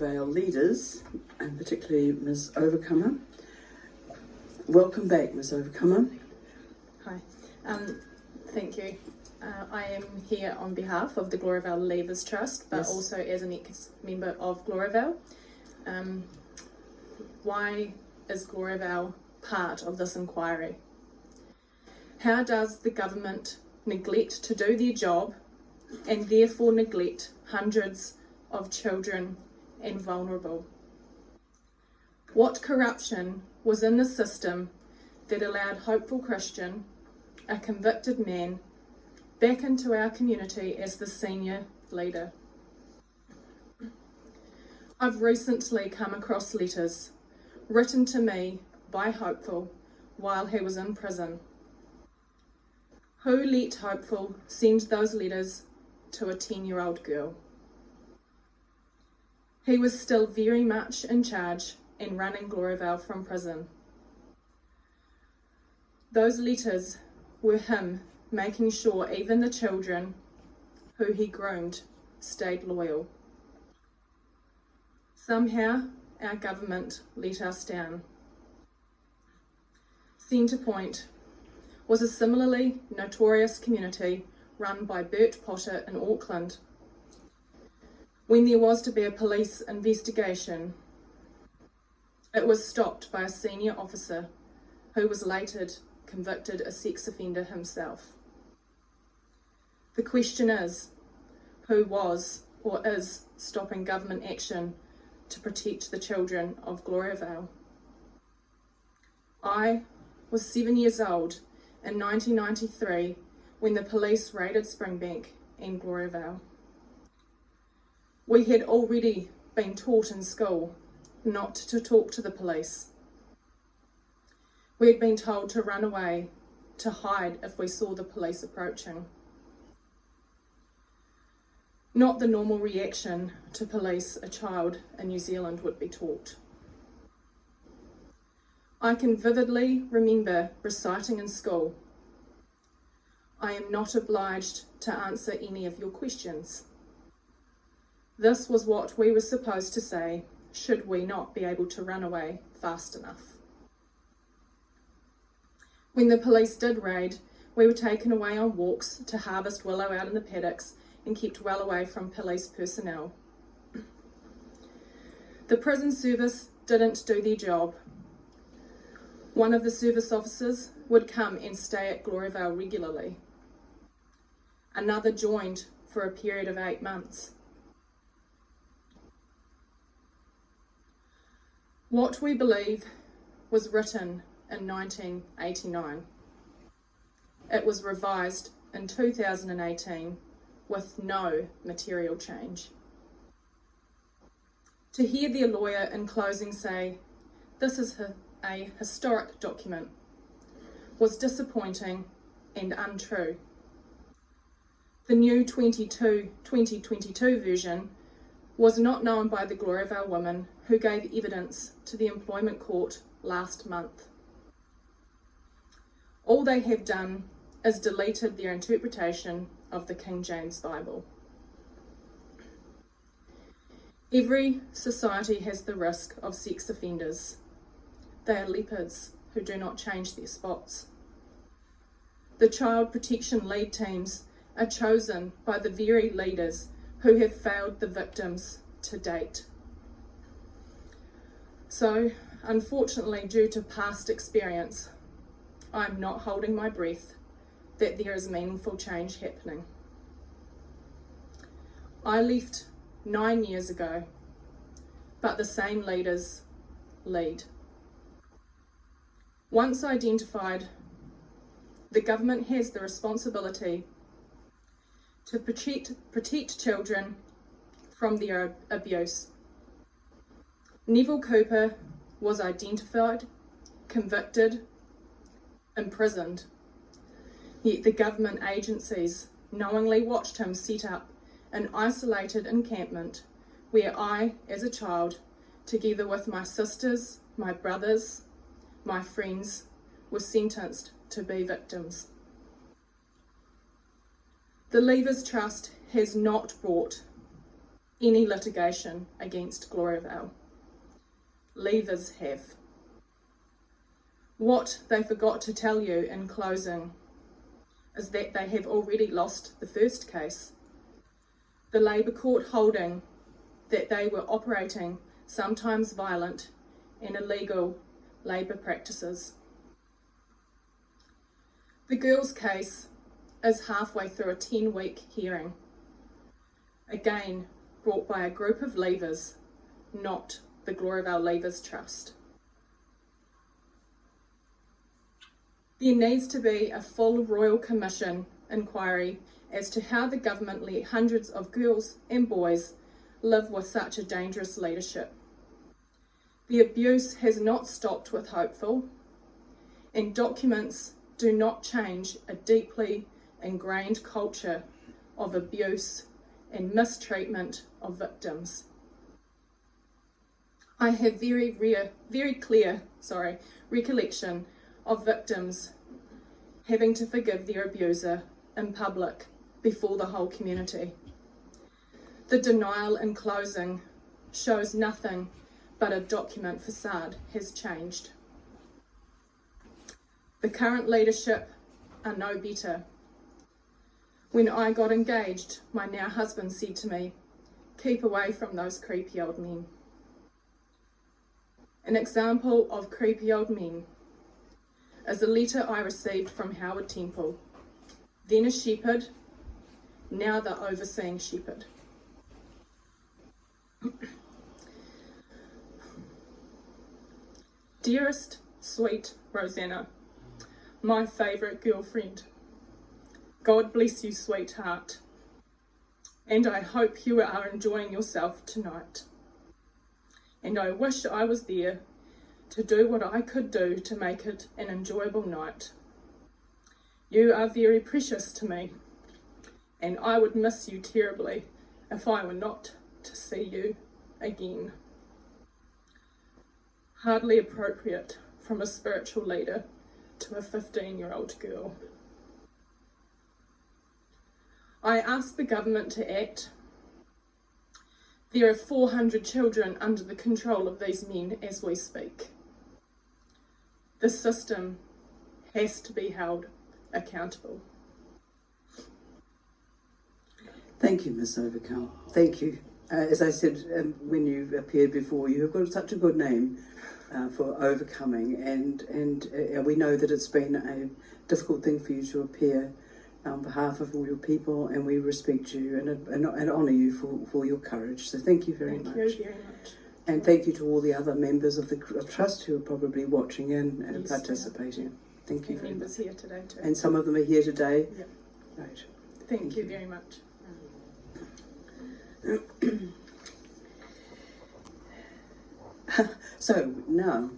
Our leaders, and particularly Ms. Overcomer. Welcome back, Ms. Overcomer. Hi, thank you. I am here on behalf of the Gloriavale Leavers Trust, but Yes. also as an ex-member of Gloriavale. Why is Gloriavale part of this inquiry? How does the government neglect to do their job and therefore neglect hundreds of children and vulnerable? What corruption was in the system that allowed Hopeful Christian, a convicted man, back into our community as the senior leader? I've recently come across letters written to me by Hopeful while he was in prison. Who let Hopeful send those letters to a 10-year-old girl? He was still very much in charge and running Gloriavale from prison. Those letters were him making sure even the children who he groomed stayed loyal. Somehow our government let us down. Centrepoint was a similarly notorious community run by Bert Potter in Auckland. When there was to be a police investigation, it was stopped by a senior officer who was later convicted a sex offender himself. The question is, who was or is stopping government action to protect the children of Gloriavale? I was 7 years old in 1993 when the police raided Springbank and Gloriavale. We had already been taught in school not to talk to the police. We had been told to run away, to hide if we saw the police approaching. Not the normal reaction to police a child in New Zealand would be taught. I can vividly remember reciting in school, "I am not obliged to answer any of your questions." This was what we were supposed to say should we not be able to run away fast enough. When the police did raid, we were taken away on walks to harvest willow out in the paddocks and kept well away from police personnel. The prison service didn't do their job. One of the service officers would come and stay at Gloriavale regularly. Another joined for a period of 8 months. What we believe was written in 1989. It was revised in 2018 with no material change. To hear their lawyer in closing say, "This is a historic document," was disappointing and untrue. The new 2022 version was not known by the Gloriavale women who gave evidence to the employment court last month. All they have done is deleted their interpretation of the King James Bible. Every society has the risk of sex offenders. They are leopards who do not change their spots. The child protection lead teams are chosen by the very leaders who have failed the victims to date. So, unfortunately, due to past experience, I'm not holding my breath that there is meaningful change happening. I left 9 years ago, but the same leaders lead. Once identified, the government has the responsibility to protect children from their abuse. Neville Cooper was identified, convicted, imprisoned, yet the government agencies knowingly watched him set up an isolated encampment where I, as a child, together with my sisters, my brothers, my friends, were sentenced to be victims. The Leavers Trust has not brought any litigation against Gloriavale. Leavers have. What they forgot to tell you in closing is that they have already lost the first case. The Labour Court holding that they were operating sometimes violent and illegal labour practices. The girls' case is halfway through a 10-week hearing, again brought by a group of leavers, not the Gloriavale Leavers Trust. There needs to be a full Royal Commission inquiry as to how the government let hundreds of girls and boys live with such a dangerous leadership. The abuse has not stopped with Hopeful, and documents do not change a deeply ingrained culture of abuse and mistreatment of victims. I have very clear recollection of victims having to forgive their abuser in public before the whole community. The denial in closing shows nothing but a document facade has changed. The current leadership are no better. When I got engaged, my now husband said to me, "Keep away from those creepy old men." An example of creepy old men is a letter I received from Howard Temple, then a shepherd, now the overseeing shepherd. Dearest, sweet Rosanna, my favourite girlfriend, God bless you, sweetheart, and I hope you are enjoying yourself tonight. And I wish I was there to do what I could do to make it an enjoyable night. You are very precious to me, and I would miss you terribly if I were not to see you again. Hardly appropriate from a spiritual leader to a 15-year-old girl. I ask the government to act. There are 400 children under the control of these men as we speak. The system has to be held accountable. Thank you, Miss Overcomer. Thank you. As I said when you appeared before, you have got such a good name for overcoming, and we know that it's been a difficult thing for you to appear on behalf of all your people, and we respect you and honour you for your courage. So thank you very much. Thank you very much. And thank you to all the other members of the Trust who are probably watching in and Yes, participating. yeah. Thank you very Members much. here today too. And some of them are here today. Yeah. Right. Thank you very much. So now